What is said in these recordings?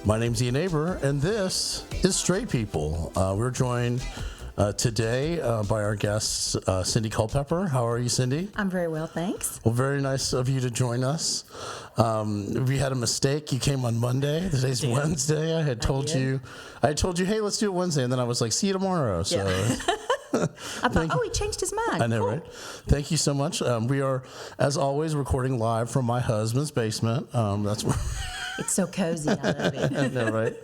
My name's Ian Aber, and this is Straight People. We're joined today by our guest, Cyndi Culpepper. How are you, Cyndi? I'm very well, thanks. Well, very nice of you to join us. We had a mistake. You came on Monday. Today's Wednesday. I told you, hey, let's do it Wednesday, and then I was like, see you tomorrow. So. Yeah. I thought, he changed his mind. I know, right? Thank you so much. We are, as always, recording live from my husband's basement. That's where. It's so cozy. I love it. I know, right?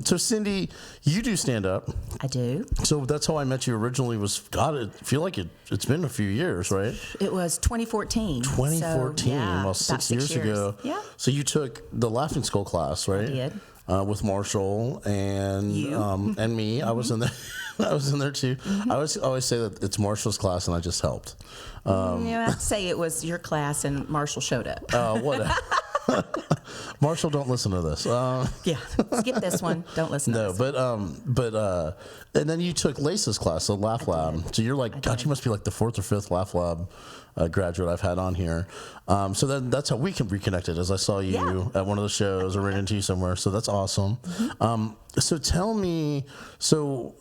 So, Cyndi, you do stand up. I do. So that's how I met you originally. I feel like it's been a few years, right? It was 2014. 2014, so, yeah, well, 6 years ago. Yeah. So you took the Laughing Skull class, right? I did. With Marshall and me. Mm-hmm. I was in there. I was in there too. Mm-hmm. I always say that it's Marshall's class, and I just helped. I'd say it was your class, and Marshall showed up. What? Marshall, don't listen to this. Yeah, skip this one. Don't listen. No, to this but and then you took Lace's class, so Laugh Lab. So you're like, God, you must be like the fourth or fifth Laugh Lab graduate I've had on here. So then that's how we can reconnected. As I saw you at one of the shows or ran into you somewhere. So that's awesome. Mm-hmm. So tell me. So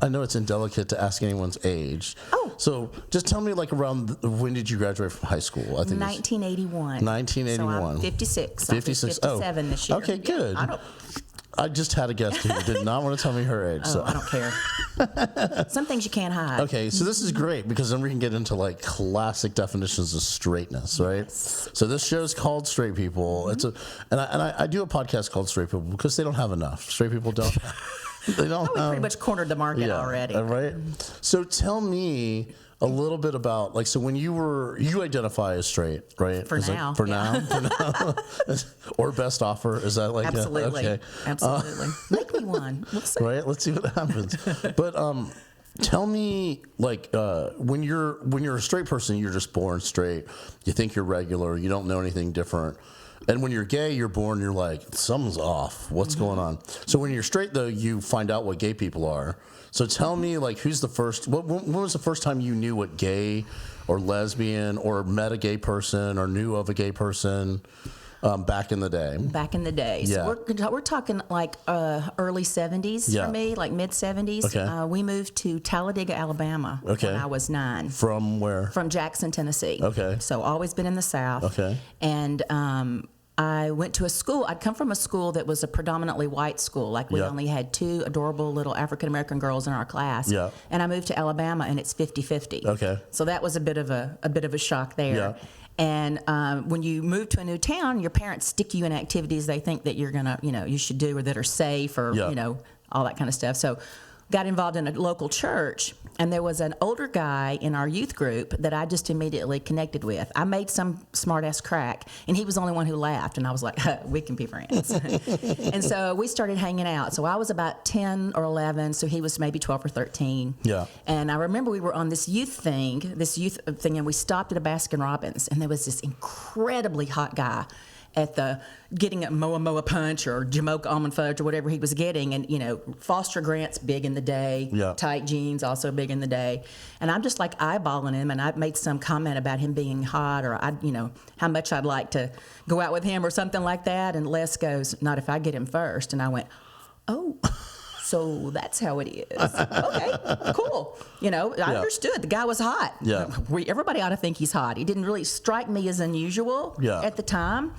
I know it's indelicate to ask anyone's age. Oh. So just tell me, like, around when did you graduate from high school? I think 1981. 1981. So I'm 56. 56. 57 this year. Okay, good. Yeah, I just had a guest who did not want to tell me her age. So I don't care. Some things you can't hide. Okay, so this is great because then we can get into like classic definitions of straightness, right? Yes. So this show's called Straight People. Mm-hmm. I do a podcast called Straight People because they don't have enough. Straight people don't. They don't. We pretty much cornered the market already. Right. So tell me a little bit about, like, so when you identify as straight, right? For now. For now. Or best offer. Is that like absolutely. Okay. Absolutely. Make me one. We'll see. Right? Let's see what happens. But tell me, like, when you're a straight person, you're just born straight. You think you're regular. You don't know anything different. And when you're gay, you're born, you're like, something's off. What's going on? So when you're straight, though, you find out what gay people are. So tell me, like, who's the first, when was the first time you knew what gay or lesbian or met a gay person or knew of a gay person back in the day? Back in the day. Yeah. So we're talking like early 70s for me, like mid 70s. Okay. We moved to Talladega, Alabama when I was 9. From where? From Jackson, Tennessee. Okay. So always been in the South. Okay. And I went to a school. I'd come from a school that was a predominantly white school. Like we only had 2 adorable little African-American girls in our class. Yeah. And I moved to Alabama, and it's 50-50. Okay. So that was a bit of a shock there. Yeah. And when you move to a new town, your parents stick you in activities they think that you're gonna, you should do or that are safe or all that kind of stuff. So got involved in a local church, and there was an older guy in our youth group that I just immediately connected with. I made some smart-ass crack, and he was the only one who laughed, and I was like, we can be friends. And so we started hanging out. So I was about 10 or 11, so he was maybe 12 or 13. Yeah. And I remember we were on this youth thing, and we stopped at a Baskin-Robbins, and there was this incredibly hot guy at getting a Moa punch or Jamocha almond fudge or whatever he was getting. And, Foster Grant's big in the day. Yeah. Tight jeans, also big in the day. And I'm just like eyeballing him, and I made some comment about him being hot or, how much I'd like to go out with him or something like that. And Les goes, not if I get him first. And I went, oh, so that's how it is. Okay, cool. I understood. The guy was hot. Yeah. Everybody ought to think he's hot. He didn't really strike me as unusual at the time.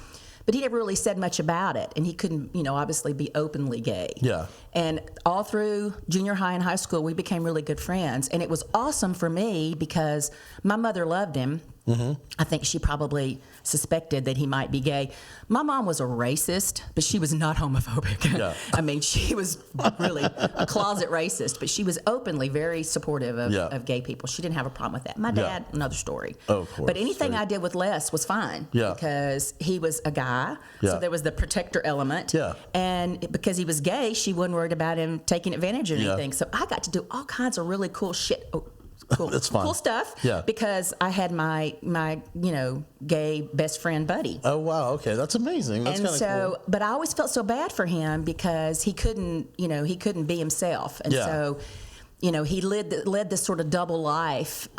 But he never really said much about it, and he couldn't, obviously be openly gay. Yeah. And all through junior high and high school, we became really good friends, and it was awesome for me because my mother loved him. Mm-hmm. I think she probably suspected that he might be gay. My mom was a racist, but she was not homophobic. Yeah. I mean, she was really a closet racist, but she was openly very supportive of gay people. She didn't have a problem with that. My dad, another story. Oh, of course. But anything I did with Les was fine because he was a guy, so there was the protector element. Yeah. And because he was gay, she wasn't worried about him taking advantage of anything. So I got to do all kinds of really cool shit. Cool. That's fun. Cool stuff. Yeah. Because I had my gay best friend buddy. Oh wow. Okay, that's amazing. That's kind of cool. But I always felt so bad for him because he couldn't be himself, and so. He led this sort of double life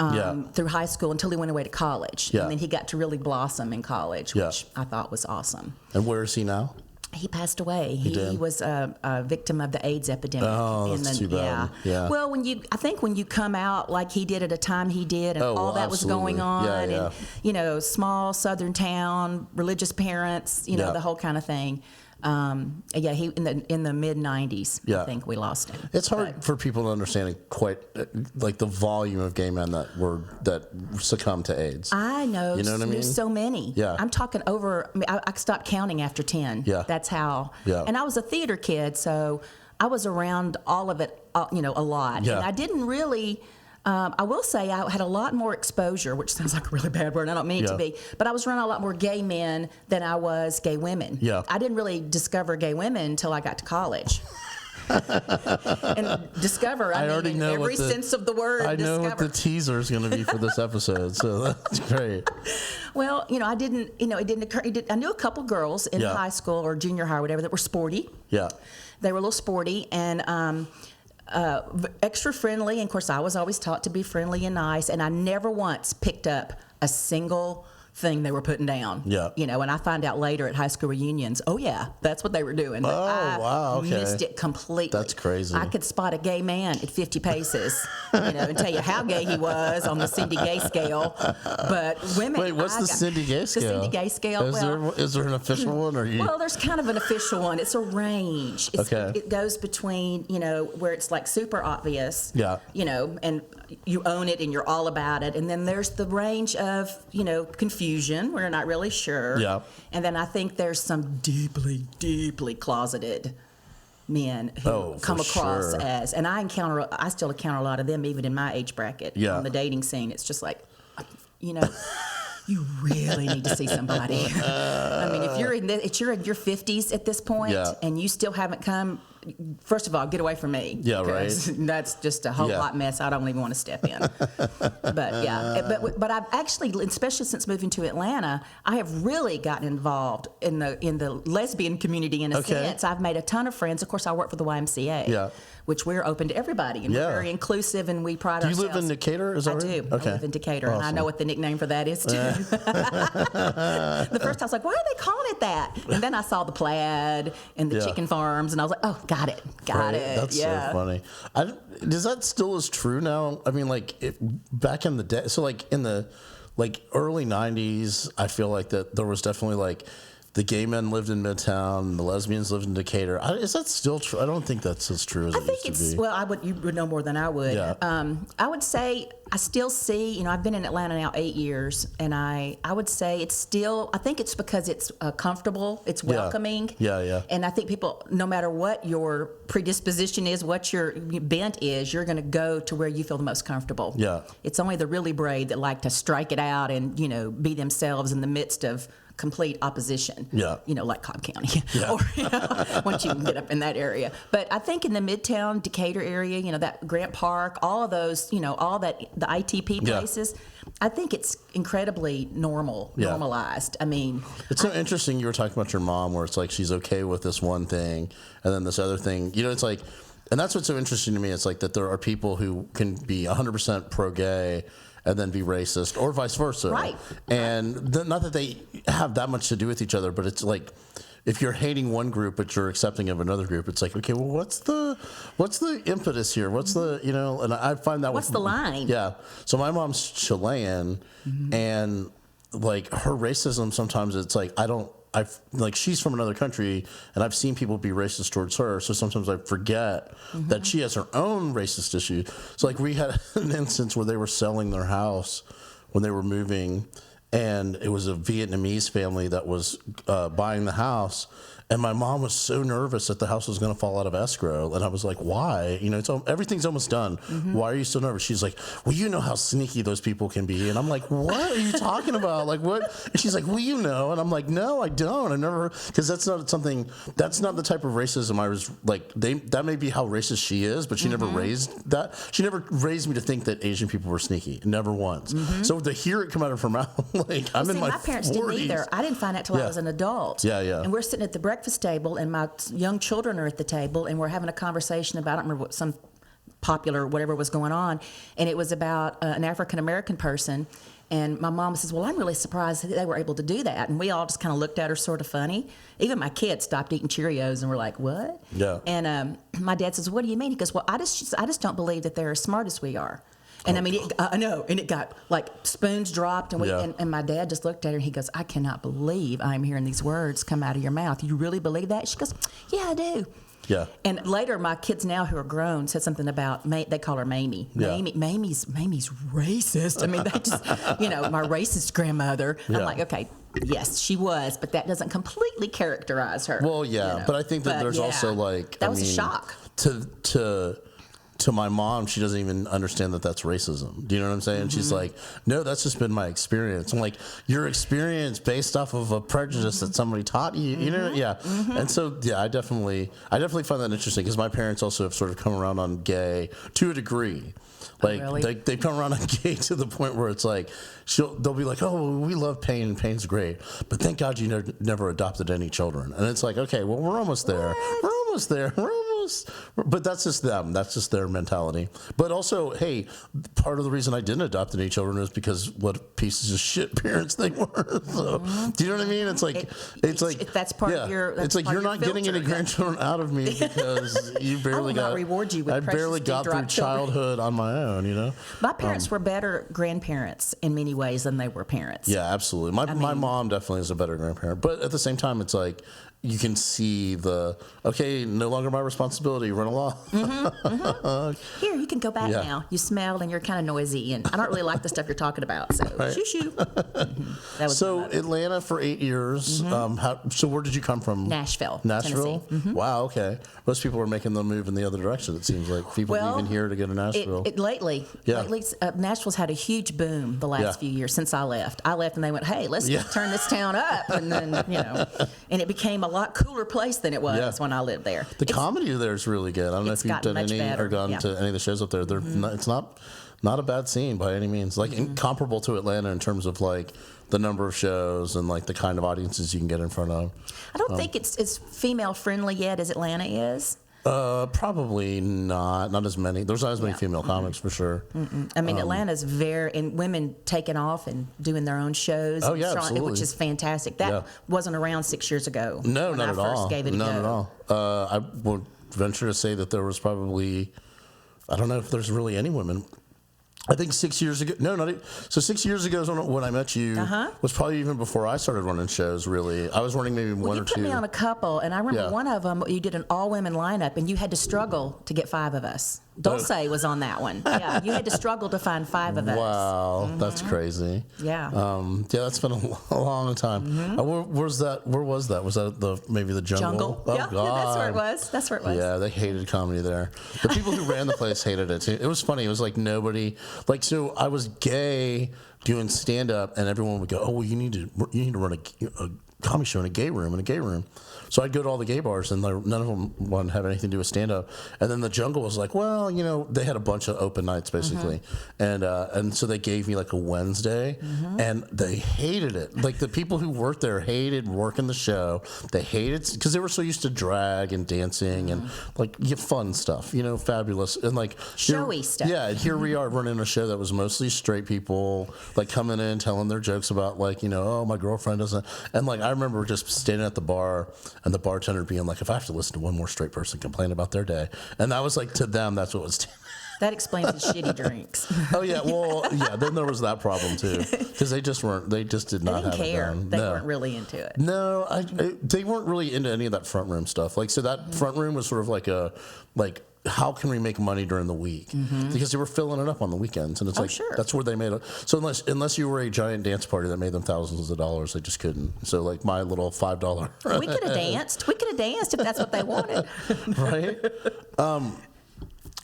through high school until he went away to college. Yeah. And then he got to really blossom in college, which I thought was awesome. And where is he now? He passed away. He was a victim of the AIDS epidemic. Oh, that's too bad. Yeah. Well, I think when you come out like he did at a time he did, and all that was going on, and small southern town, religious parents, the whole kind of thing. He in the mid 90s. I think we lost him. It's hard for people to understand quite like the volume of gay men that succumb to AIDS. I know. You know what I mean? So many. Yeah. I'm talking over. I stopped counting after 10. Yeah. That's how. Yeah. And I was a theater kid, so I was around all of it. A lot. Yeah. And I didn't really. I will say I had a lot more exposure, which sounds like a really bad word. I don't mean it to be, but I was around a lot more gay men than I was gay women. Yeah. I didn't really discover gay women until I got to college. And discover, I mean, in every sense of the word. I know what the teaser is going to be for this episode, so that's great. Well, it didn't occur. I knew a couple girls in high school or junior high or whatever that were sporty. Yeah. They were a little sporty and extra friendly. And of course, I was always taught to be friendly and nice. And I never once picked up a single thing they were putting down. Yeah. And I find out later at high school reunions, oh yeah, that's what they were doing. But wow, okay. Missed it completely. That's crazy. I could spot a gay man at 50 paces, and tell you how gay he was on the Cyndi gay scale. But women. Wait, what's the Cyndi gay scale? The Cyndi gay scale. Is there an official one, or you? Well, there's kind of an official one. It's a range. It goes between where it's like super obvious. Yeah. And you own it and you're all about it, and then there's the range of confusion. We're not really sure. Yeah. And then I think there's some deeply, deeply closeted men who come across as, and I still encounter a lot of them even in my age bracket on the dating scene. It's just like, you really need to see somebody. I mean, if you're in your 50s at this point and you still haven't come, first of all, get away from me. Yeah, right. That's just a whole hot mess. I don't even want to step in. But I've actually, especially since moving to Atlanta, I have really gotten involved in the lesbian community in a sense. I've made a ton of friends. Of course, I work for the YMCA, which we're open to everybody and we're very inclusive and we pride ourselves. Do you live in Decatur? Is that right? I do. Okay. I live in Decatur, Awesome. and I know what the nickname for that is too. The first I was like, why are they calling it that? And then I saw the plaid and the chicken farms, and I was like, oh, got it. That's so funny. Is that still as true now? I mean, back in the day, so in the early 90s, I feel like that there was definitely the gay men lived in Midtown, the lesbians lived in Decatur. Is that still true? I don't think that's as true as it used to be. Well, you would know more than I would. Yeah. I would say I still see, I've been in Atlanta now 8 years, and I would say it's still, I think it's because it's comfortable, it's welcoming. Yeah. And I think people, no matter what your predisposition is, what your bent is, you're going to go to where you feel the most comfortable. Yeah. It's only the really brave that like to strike it out and, be themselves in the midst of complete opposition, like Cobb County, or once you get up in that area. But I think in the Midtown Decatur area, that Grant Park, all of those, all that the ITP places, I think it's incredibly normalized. I mean, it's so interesting. You were talking about your mom, where it's she's okay with this one thing, and then this other thing. It's and that's what's so interesting to me. It's that there are people who can be 100% pro-gay and then be racist, or vice versa. Right. And not that they have that much to do with each other, but it's if you're hating one group but you're accepting of another group, it's okay, well, what's the impetus here? What's the and I find that what's the line? Yeah. So my mom's Chilean, and her racism sometimes it's she's from another country, and I've seen people be racist towards her, so sometimes I forget that she has her own racist issue. So we had an instance where they were selling their house when they were moving, and it was a Vietnamese family that was buying the house. And my mom was so nervous that the house was going to fall out of escrow. And I was like, why? Everything's almost done. Why are you so nervous? She's like, well, you know how sneaky those people can be. And I'm like, what are you talking about? What? And she's like, well, And I'm like, no, I don't. I never, because that's not the type of racism I was that may be how racist she is, but she never raised that. She never raised me to think that Asian people were sneaky. Never once. So to hear it come out of her mouth, I'm in my 40s. My parents didn't either. I didn't find out till I was an adult. Yeah. And we're sitting at the breakfast table, and my young children are at the table, and we're having a conversation about, I don't remember what, some popular, whatever was going on. And it was about an African-American person. And my mom says, well, I'm really surprised that they were able to do that. And we all just kind of looked at her sort of funny. Even my kids stopped eating Cheerios and were like, what? Yeah. And my dad says, what do you mean? He goes, well, I just don't believe that they're as smart as we are. And I mean, I know, and it got like spoons dropped, and and my dad just looked at her and he goes, I cannot believe I'm hearing these words come out of your mouth. You really believe that? She goes, yeah, I do. Yeah. And later, my kids now who are grown said something about, they call her Mamie. Yeah. Mamie's racist. I mean, they just, my racist grandmother. Yeah. I'm like, okay, yes, she was, but that doesn't completely characterize her. Well, yeah, but I think that there's also like, that was a shock. To my mom, she doesn't even understand that that's racism. Do you know what I'm saying? She's like, no, that's just been my experience. I'm like, your experience based off of a prejudice that somebody taught you, you know? Yeah. And so, yeah, I definitely find that interesting because my parents also have sort of come around on gay to a degree. Like, really? they've come around on gay to the point where it's like, they'll be like, oh, we love pain and pain's great, but thank God you never adopted any children. And it's like, okay, well, we're almost there. What? We're almost there. But that's just them. That's just their mentality. But also, hey, part of the reason I didn't adopt any children is because what pieces of shit parents they were. So, do you know what I mean? It's like that's part of your. It's like you're not getting any grandchildren out of me because you barely got. Reward you with I barely got through childhood on my own. You know, my parents were better grandparents in many ways than they were parents. Yeah, absolutely. My mom definitely is a better grandparent, but at the same time, it's like. You can see no longer my responsibility, run along. Here, you can go back now. You smell and you're kind of noisy, and I don't really like the stuff you're talking about, so shoo-shoo. That was so Atlanta for 8 years. So where did you come from? Nashville, Tennessee. Mm-hmm. Wow, okay. Most people are making the move in the other direction, it seems like. People leaving here to go to Nashville. Lately, Nashville's had a huge boom the last few years since I left. I left and they went, hey, let's turn this town up. And then, and it became a lot cooler place than it was when I lived there. The comedy there is really good. I don't know if you've done any or gone to any of the shows up there. It's not a bad scene by any means. Like comparable to Atlanta in terms of like the number of shows and like the kind of audiences you can get in front of. I don't think it's as female friendly yet as Atlanta is. Probably not as many. There's not as many female comics for sure. I mean, Atlanta's and women taking off and doing their own shows. Oh yeah, absolutely. Which is fantastic. That wasn't around 6 years ago. No, when not I at first all. Gave it a Not go. at all. I would venture to say that there was probably, I don't know if there's really any women. I think 6 years ago. No, not so. 6 years ago is when I met you. Was probably even before I started running shows. Really, I was running maybe one or two. You put me on a couple, and I remember one of them. You did an all-women lineup, and you had to struggle to get 5 of us. Dulce was on that one. Yeah, you had to struggle to find 5 of us. Wow, that's crazy. Yeah. That's been a long time. Where was that? Was that maybe the jungle? Oh, yeah, God. That's where it was. Yeah, they hated comedy there. The people who ran the place hated it too. It was funny. It was like nobody. Like, so I was gay doing stand up, and everyone would go, "Oh, well, you need to run a comedy show in a gay room." So I'd go to all the gay bars, and none of them wanted to have anything to do with stand-up. And then the jungle was like, well, they had a bunch of open nights, basically. And so they gave me, like, a Wednesday, and they hated it. Like, the people who worked there hated working the show. They hated, because they were so used to drag and dancing and, like, fun stuff, fabulous. And, like... showy stuff. Yeah, and here we are running a show that was mostly straight people, like, coming in, telling their jokes about, like, oh, my girlfriend doesn't... And, like, I remember just standing at the bar... And the bartender being like, if I have to listen to one more straight person complain about their day. And that was like, to them, that's what was... That explains his shitty drinks. Oh, yeah. Well, yeah, then there was that problem, too. Because they just did not have care. it done. They weren't really into it. No, they weren't really into any of that front room stuff. Like, so that front room was sort of like how can we make money during the week? Because they were filling it up on the weekends, and it's that's where they made it. So unless you were a giant dance party that made them thousands of dollars, they just couldn't. So like my little $5. We could have danced. We could have danced if that's what they wanted. Right.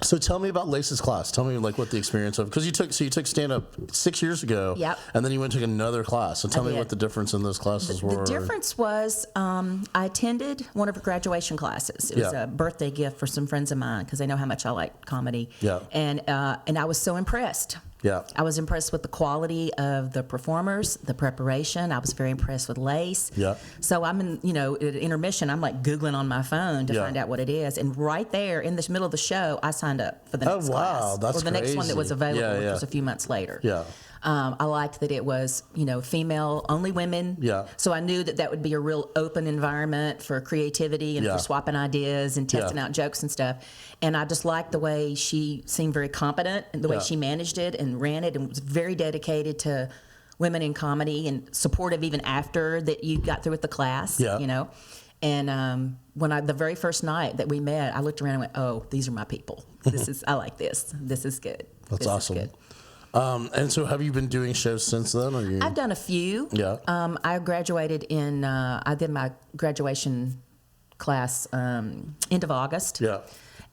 So tell me about Lace's class. Tell me like what the experience of, because you took stand up 6 years ago. Yep. And then you went to another class. So tell me what the difference in those classes were. The difference was I attended one of her graduation classes. It was a birthday gift for some friends of mine because they know how much I like comedy. Yeah. And I was so impressed Yeah. I was impressed with the quality of the performers, the preparation. I was very impressed with lace. Yeah. So I'm in, at intermission, I'm like Googling on my phone to find out what it is. And right there in the middle of the show, I signed up for the next class. That's or the next one that was available, which was a few months later. Yeah. I liked that it was, female, only women. Yeah. So I knew that would be a real open environment for creativity and for swapping ideas and testing out jokes and stuff. And I just liked the way she seemed very competent and the way she managed it and ran it and was very dedicated to women in comedy and supportive even after that you got through with the class, And when the very first night that we met, I looked around and went, oh, these are my people. I like this. This is good. That's awesome. Is good. And so have you been doing shows since then? Or I've done a few. Yeah. I graduated I did my graduation class end of August. Yeah.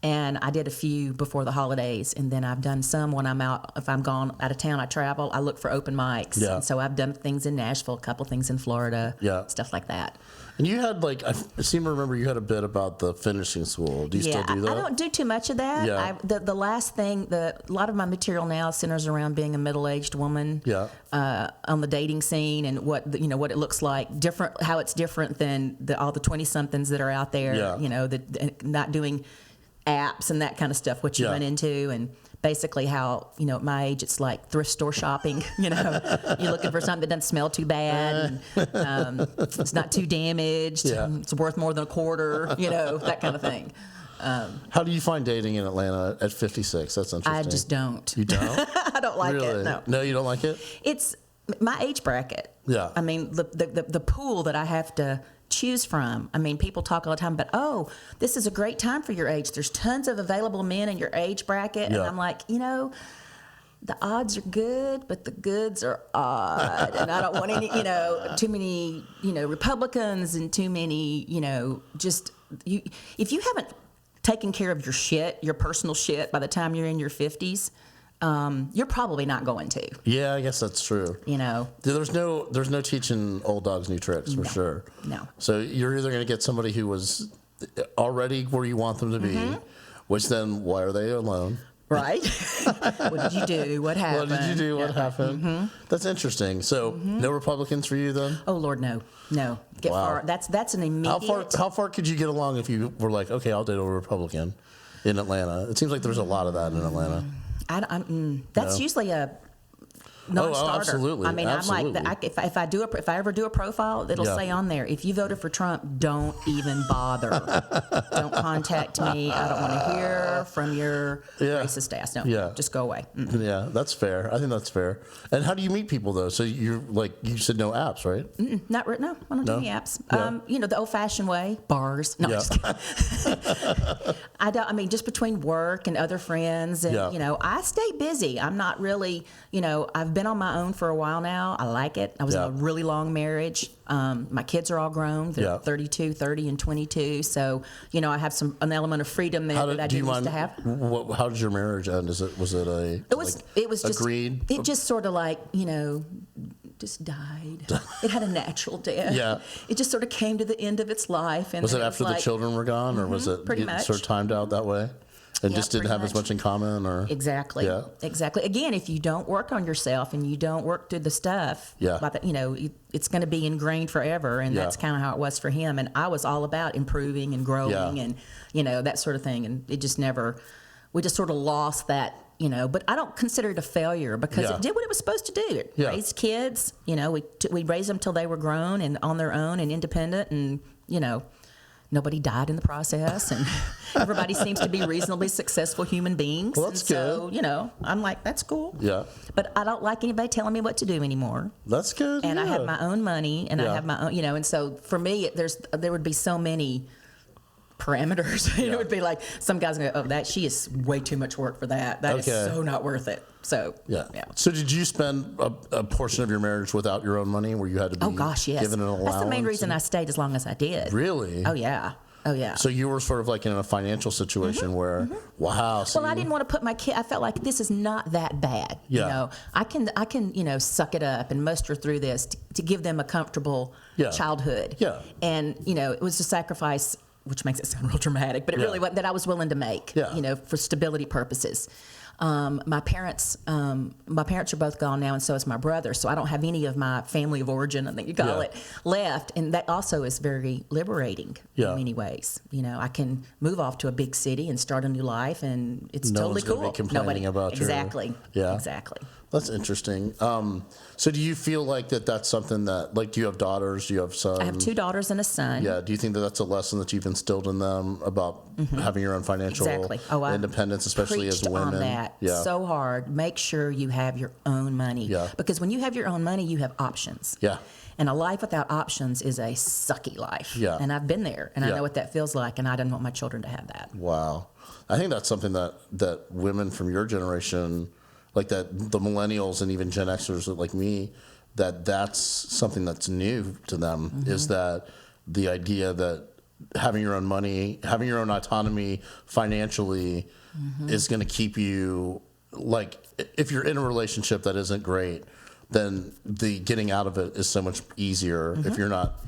And I did a few before the holidays. And then I've done some when I'm out. If I'm gone out of town, I travel. I look for open mics. Yeah. And so I've done things in Nashville, a couple things in Florida. Yeah. Stuff like that. And you had I seem to remember you had a bit about the finishing school. Do you still do that? I don't do too much of that. Yeah. The last thing, a lot of my material now centers around being a middle-aged woman. Yeah. On the dating scene and what it looks like, how it's different than all the 20-somethings that are out there. Yeah. That not doing apps and that kind of stuff. What you went into and. Basically how, at my age, it's like thrift store shopping, You're looking for something that doesn't smell too bad, and it's not too damaged, it's worth more than a quarter, that kind of thing. How do you find dating in Atlanta at 56? That's interesting. I just don't. You don't? I don't like really? it, no. No, you don't like it? It's my age bracket. Yeah. I mean, the pool that I have to choose from. I mean, people talk all the time about, oh, this is a great time for your age. There's tons of available men in your age bracket. And I'm like, the odds are good, but the goods are odd. And I don't want any, too many, Republicans and too many, if you haven't taken care of your personal shit by the time you're in your 50s, you're probably not going to. Yeah, I guess that's true. There's no teaching old dogs new tricks for sure. No. So you're either going to get somebody who was already where you want them to be, which then why are they alone? Right. What did you do? What happened? What did you do? What happened? That's interesting. So no Republicans for you then? Oh Lord, no. Get far. That's an immediate. How far could you get along if you were like, okay, I'll date a Republican in Atlanta? It seems like there's a lot of that in Atlanta. That's usually a non-starter. Oh, absolutely. I mean, absolutely. I'm like, if I ever do a profile, it'll say on there, if you voted for Trump, don't even bother. Don't contact me. I don't want to hear from your racist ass. No, just go away. Mm-mm. Yeah, that's fair. I think that's fair. And how do you meet people though? So you said no apps, right? No, I don't do any apps. Yeah. The old-fashioned way, bars. No, just kidding. I don't. I mean, just between work and other friends, and I stay busy. I'm not really, I've been on my own for a while now. I like it. I was in a really long marriage. My kids are all grown. They're 32, 30, and 22. So, I have an element of freedom there that I didn't used to have. How did your marriage end? Was it just agreed? It just sort of just died. It had a natural death. Yeah. It just sort of came to the end of its life. And was it after the children were gone, or was it pretty much sort of timed out that way? And just didn't have as much in common, or exactly. Again, if you don't work on yourself and you don't work through the stuff, it's going to be ingrained forever, and that's kind of how it was for him. And I was all about improving and growing, and that sort of thing. And it just we just sort of lost that. But I don't consider it a failure because it did what it was supposed to do. It raised kids. We raised them till they were grown and on their own and independent, and nobody died in the process, and everybody seems to be reasonably successful human beings. Well, that's good. So, I'm like, that's cool. Yeah. But I don't like anybody telling me what to do anymore. That's good. And I have my own money, and I have my own, and so for me, there would be so many parameters. It would be like some guys go, she is way too much work for that. That is so not worth it. So yeah. So did you spend a portion of your marriage without your own money, where you had to be given an allowance? That's the main reason I stayed as long as I did. Really? Oh yeah. So you were sort of like in a financial situation where, wow. So I didn't want to put my kid. I felt like this is not that bad. Yeah. I can suck it up and muster through this to give them a comfortable childhood. Yeah. And it was a sacrifice, which makes it sound real dramatic, but it really wasn't, that I was willing to make. Yeah. For stability purposes. My parents are both gone now, and so is my brother. So I don't have any of my family of origin, I think you call it, left. And that also is very liberating in many ways. You know, I can move off to a big city and start a new life, and it's totally cool. Be complaining about exactly. Exactly. That's interesting. So do you feel like that's something that, like, do you have daughters? Do you have sons? I have 2 daughters and a son. Yeah. Do you think that that's a lesson that you've instilled in them about having your own financial independence, especially as women? On that so hard. Make sure you have your own money. Yeah. Because when you have your own money, you have options. Yeah. And a life without options is a sucky life. Yeah. And I've been there, and I know what that feels like, and I don't want my children to have that. Wow. I think that's something that women from your generation, like that, the millennials and even Gen Xers like me, that's something that's new to them, is that the idea that having your own money, having your own autonomy financially is going to keep you, like, if you're in a relationship that isn't great, then the getting out of it is so much easier if you're not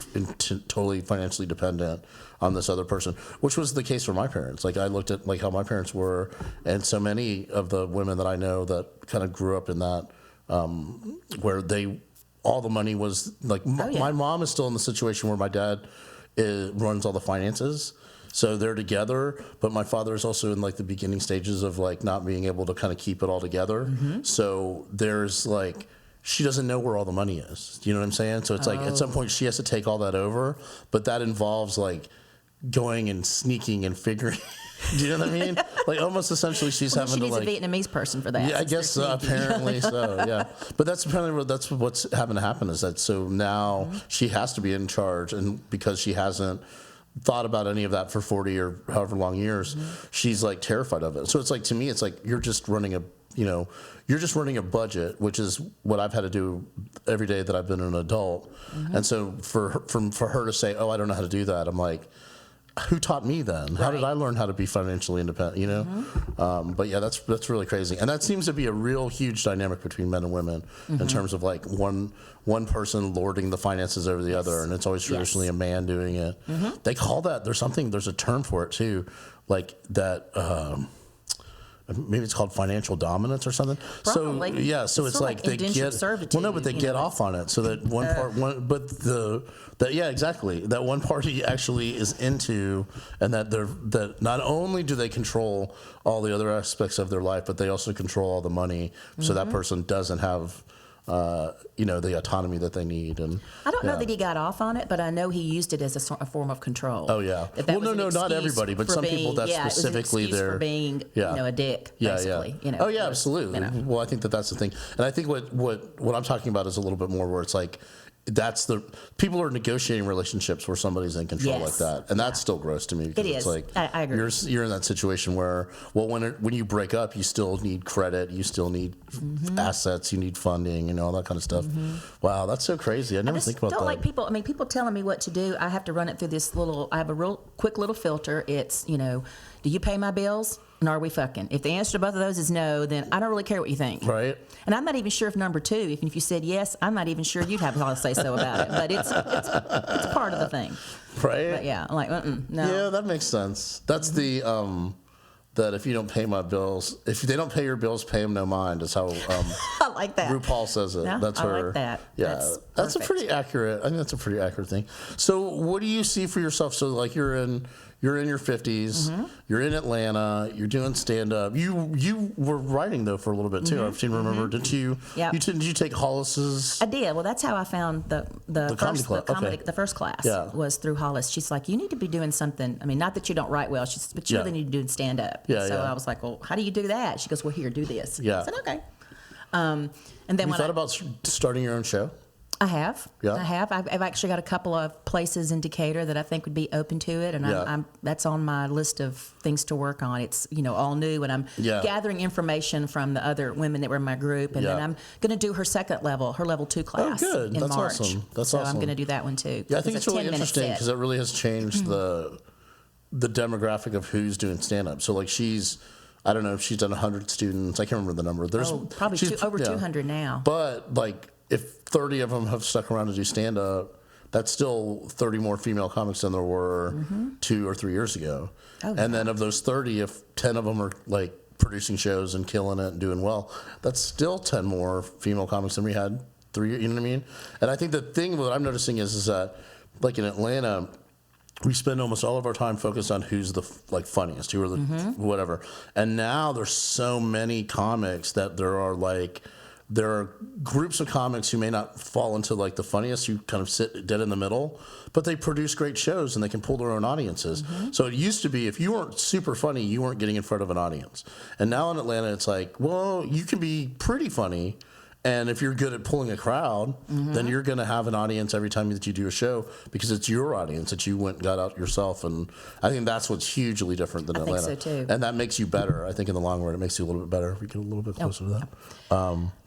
totally financially dependent on this other person, which was the case for my parents. Like, I looked at like how my parents were, and so many of the women that I know that kind of grew up in that, where all the money was like, my mom is still in the situation where my dad runs all the finances. So they're together, but my father is also in like the beginning stages of like not being able to kind of keep it all together. So there's like, she doesn't know where all the money is. You know what I'm saying? So it's like at some point she has to take all that over, but that involves like going and sneaking and figuring. Do you know what I mean? Like almost essentially she's having to like. She needs a Vietnamese person for that. Yeah, I guess apparently so. Yeah, but that's apparently what's having to happen is that so now she has to be in charge, and because she hasn't thought about any of that for 40 or however long years, she's like terrified of it. So it's like, to me, it's like you're just running a budget, which is what I've had to do every day that I've been an adult. And so for her to say, "Oh, I don't know how to do that," I'm like, who taught me then? How did I learn how to be financially independent? You know, but yeah, that's really crazy, and that seems to be a real huge dynamic between men and women in terms of like one person lording the finances over the other, and it's always traditionally a man doing it. They call that there's a term for it too, like that. Maybe it's called financial dominance or something. Probably. So it's like they get servitude, well, no, but they get off on it. So that exactly, that one party actually is into, and that not only do they control all the other aspects of their life, but they also control all the money. So that person doesn't have the autonomy that they need. And I don't know that he got off on it, but I know he used it as a form of control. Oh yeah. Well, no, not everybody, but some people that specifically they're for being a dick. Basically, Oh yeah, absolutely. Well, I think that's the thing, and I think what I'm talking about is a little bit more where it's like. People are negotiating relationships where somebody's in control like that, and that's still gross to me. Because it is. It's like I agree. You're in that situation where, well, when you break up, you still need credit, you still need assets, you need funding, and all that kind of stuff. Wow, that's so crazy. I never think about that. I don't like people. I mean, people telling me what to do. I have to run it through this I have a real quick little filter. It's do you pay my bills? And are we fucking? If the answer to both of those is no, then I don't really care what you think. Right. And I'm not even sure if number 2, if you said yes, I'm not even sure you'd have a lot to say so about it. But it's part of the thing. Right. But yeah, I'm like, no. Yeah, that makes sense. That's the that if you don't pay my bills, if they don't pay your bills, pay them no mind. Is how I like that. RuPaul says it. No, that's I her. like that. Yeah, that's a pretty accurate. I think that's a pretty accurate thing. So, what do you see for yourself? So, like, you're in your 50s. You're in Atlanta. You're doing stand up. You were writing though for a little bit too. I've seen. Remember? Did you? Yeah. Did you take Hollis's? I did. Well, that's how I found the first class. Was through Hollis. She's like, you need to be doing something. I mean, not that you don't write well. She says, but you really need to do stand up. So I was like, well, how do you do that? She goes, well, here, do this. I said, okay. And then you thought about starting your own show? I have. Yeah. I have. I've actually got a couple of places in Decatur that I think would be open to it, and I'm that's on my list of things to work on. It's all new, and I'm gathering information from the other women that were in my group, and then I'm going to do her level 2 class. Oh, good. In That's March. Awesome. That's so awesome. I'm going to do that one too. Yeah, I think it's really interesting because it really has changed the demographic of who's doing stand up. So like I don't know if she's done 100 students. I can't remember the number. There's probably over 200 now. But like if 30 of them have stuck around to do stand up, that's still 30 more female comics than there were 2 or 3 years ago. And then of those 30, if 10 of them are like producing shows and killing it and doing well, that's still 10 more female comics than we had 3 years, you know what I mean? And I think the thing that I'm noticing is that, like in Atlanta, we spend almost all of our time focused on who's the funniest, who are the whatever. And now there's so many comics that there are groups of comics who may not fall into like the funniest, who kind of sit dead in the middle, but they produce great shows and they can pull their own audiences. So it used to be if you weren't super funny, you weren't getting in front of an audience. And now in Atlanta, it's like, well, you can be pretty funny. And if you're good at pulling a crowd, then you're going to have an audience every time that you do a show because it's your audience that you went and got out yourself. And I think that's what's hugely different than Atlanta. I think so too. And that makes you better. I think in the long run, it makes you a little bit better. We get a little bit closer to that.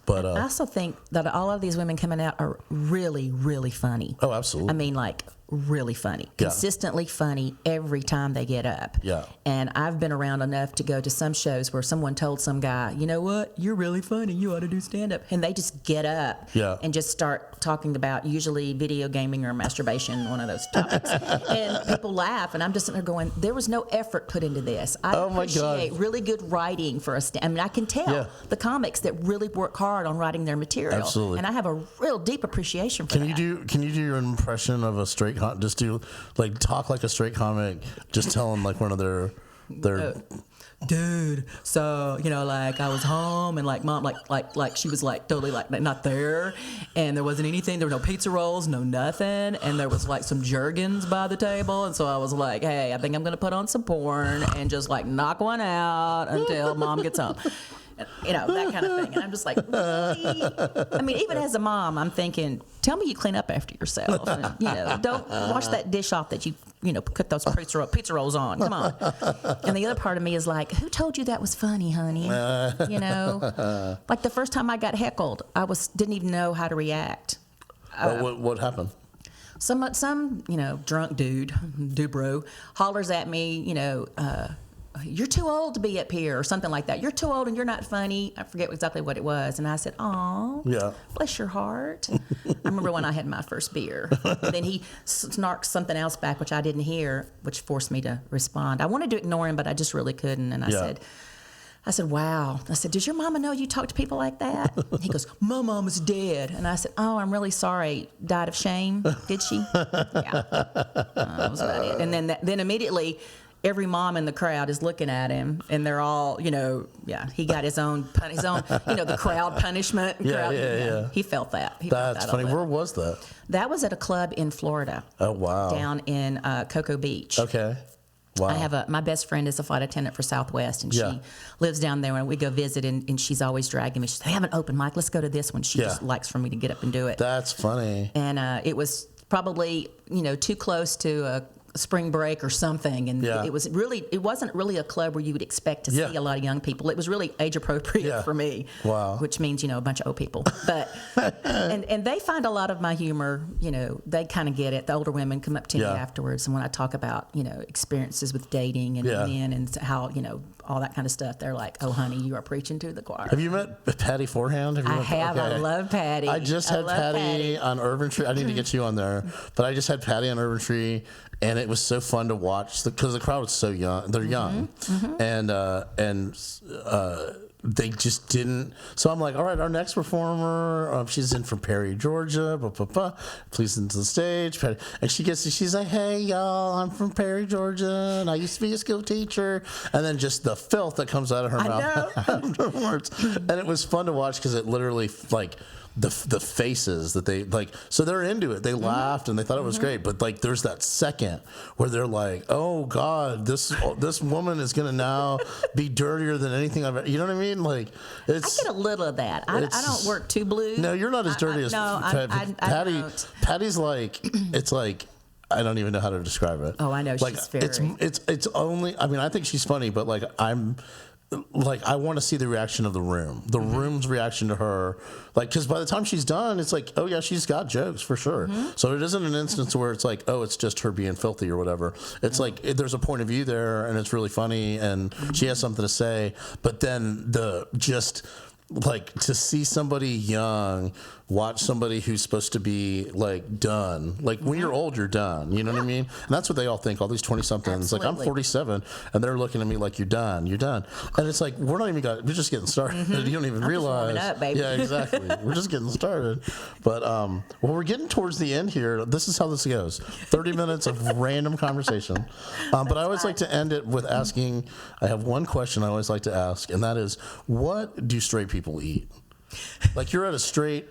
But I also think that all of these women coming out are really, really funny. Oh, absolutely. I mean, like, really funny. Yeah. Consistently funny every time they get up. Yeah. And I've been around enough to go to some shows where someone told some guy, you know what, you're really funny, you ought to do stand-up. And they just get up and just start talking about usually video gaming or masturbation, one of those topics. And people laugh, and I'm just sitting there going, there was no effort put into this. I appreciate really good writing for a I mean, I can tell the comics that really work hard on writing their material. Absolutely. And I have a real deep appreciation for that. Can you do your impression of a straight comic? Just do like talk like a straight comic. Just tell them like one of their dude, so like I was home and like mom like she was like totally like not there, and there wasn't anything, there were no pizza rolls, no nothing, and there was like some Jergens by the table, and so I was like, hey, I think I'm gonna put on some porn and just like knock one out until mom gets home. That kind of thing. And I'm just like, really? I mean, even as a mom, I'm thinking, tell me you clean up after yourself. And, don't wash that dish off that you put those pizza rolls on. Come on. And the other part of me is like, who told you that was funny, honey? Like the first time I got heckled, I didn't even know how to react. What happened? Some drunk dude bro, hollers at me, you're too old to be up here, or something like that. You're too old and you're not funny. I forget exactly what it was. And I said, "Aw, bless your heart." I remember when I had my first beer. And then he snarked something else back, which I didn't hear, which forced me to respond. I wanted to ignore him, but I just really couldn't. And I said, wow. I said, does your mama know you talk to people like that? He goes, my mama's dead. And I said, oh, I'm really sorry. Died of shame? Did she? Yeah. That was about it. And then immediately, every mom in the crowd is looking at him, and they're all, he got his own, the crowd punishment. Yeah. He felt that. That's funny. Where was that? That was at a club in Florida. Oh, wow. Down in Cocoa Beach. Okay. Wow. I have my best friend is a flight attendant for Southwest, and she lives down there. When we go visit, and she's always dragging me. She says, they have an open mic. Let's go to this one. She just likes for me to get up and do it. That's funny. And it was probably, too close to a spring break or something, and it wasn't really a club where you would expect to see a lot of young people. It was really age appropriate for me. Wow. Which means a bunch of old people, but and they find a lot of my humor. They kind of get it. The older women come up to me afterwards, and when I talk about experiences with dating and men and how all that kind of stuff, they're like, oh honey, you are preaching to the choir. Have you met Patty Forehand? I have. Okay. I love Patty. I just had Patty on Urban Tree. I need to get you on there, but I just had Patty on Urban Tree. And it was so fun to watch because the crowd was so young. They're young, and they just didn't. So I'm like, all right, our next performer, she's in from Perry, Georgia. Please into the stage. And she's like, hey y'all, I'm from Perry, Georgia, and I used to be a school teacher. And then just the filth that comes out of her mouth afterwards. And it was fun to watch because it literally like. The faces that they like, so they're into it. They laughed and they thought it was great, but like there's that second where they're like, oh God, this woman is gonna now be dirtier than anything I've ever, you know what I mean? Like I get a little of that. I don't work too blue. No, you're not as dirty as Patty. Patty's like, it's like I don't even know how to describe it. Oh, I know, like, she's very. It's only. I mean, I think she's funny, but like I want to see the reaction of the room, room's reaction to her, like, because by the time she's done, it's like, oh yeah, she's got jokes for sure. So it isn't an instance where it's like, oh, it's just her being filthy or whatever. It's like there's a point of view there, and it's really funny, and she has something to say. But then just like to see somebody young watch somebody who's supposed to be like done. Like when you're old, you're done. You know what I mean? And that's what they all think. All these 20-somethings. Like I'm 47, and they're looking at me like you're done. You're done. And it's like we're we're just getting started. You don't even realize. Just warming up, baby. Yeah, exactly. We're just getting started. But well, we're getting towards the end here. This is how this goes. 30 minutes of random conversation. But I always like to end it with asking. I have one question I always like to ask, and that is, what do straight people eat? Like you're at a straight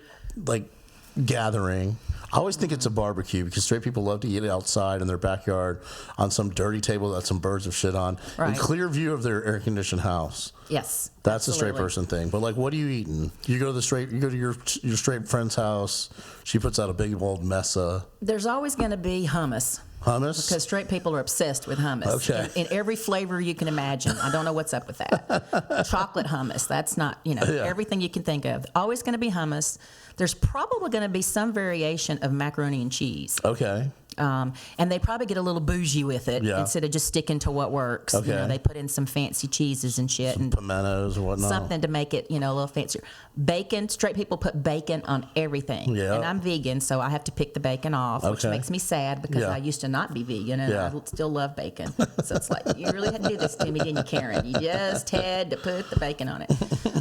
gathering. I always think it's a barbecue because straight people love to eat outside in their backyard on some dirty table that some birds have shit on, in clear view of their air-conditioned house. Yes, that's a straight person thing. But like, what are you eating? You go to your straight friend's house. She puts out a big old mesa. There's always going to be hummus. Hummus? Because straight people are obsessed with hummus. Okay. In every flavor you can imagine. I don't know what's up with that. Chocolate hummus. That's not, everything you can think of. Always going to be hummus. There's probably going to be some variation of macaroni and cheese. Okay. And they probably get a little bougie with it instead of just sticking to what works. Okay. They put in some fancy cheeses and shit. Some pimentos or whatnot. Something to make it, a little fancier. Bacon, straight people put bacon on everything. Yeah. And I'm vegan, so I have to pick the bacon off, which makes me sad because I used to not be vegan and I still love bacon. So it's like, you really had to do this to me, didn't you, Karen? You just had to put the bacon on it.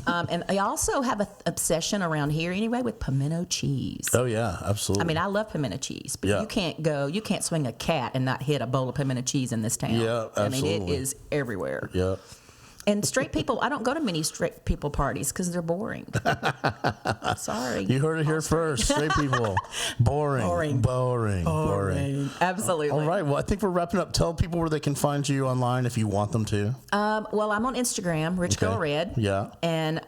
And I also have an obsession around here anyway with pimento cheese. Oh, yeah, absolutely. I mean, I love pimento cheese, but you can't swing a cat and not hit a bowl of pimento cheese in this town. Yeah, absolutely. I mean, it is everywhere. Yeah. And straight people, I don't go to many straight people parties because they're boring. Sorry. You heard it here first. Straight people. Boring. Absolutely. All right. Well, I think we're wrapping up. Tell people where they can find you online if you want them to. Well, I'm on Instagram, Rich Girl Red. Yeah. And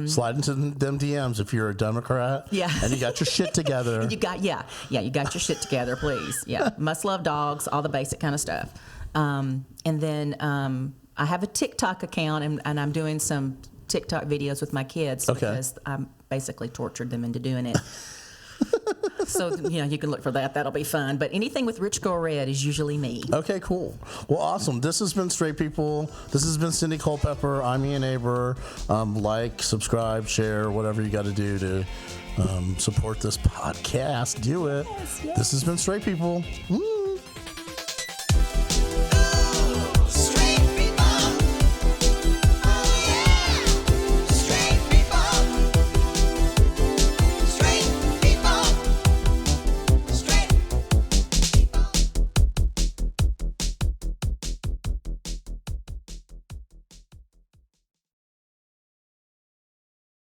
slide into them DMs if you're a Democrat. Yeah. And you got your shit together. You got your shit together, please. Yeah. Must love dogs, all the basic kind of stuff. And then I have a TikTok account, and I'm doing some TikTok videos with my kids because I basically tortured them into doing it. So, you can look for that. That'll be fun. But anything with Rich Girl Red is usually me. Okay, cool. Well, awesome. This has been Straight People. This has been Cyndi Culpepper. I'm Ian Aber. Like, subscribe, share, whatever you got to do to support this podcast. Do it. Yes. This has been Straight People. Woo.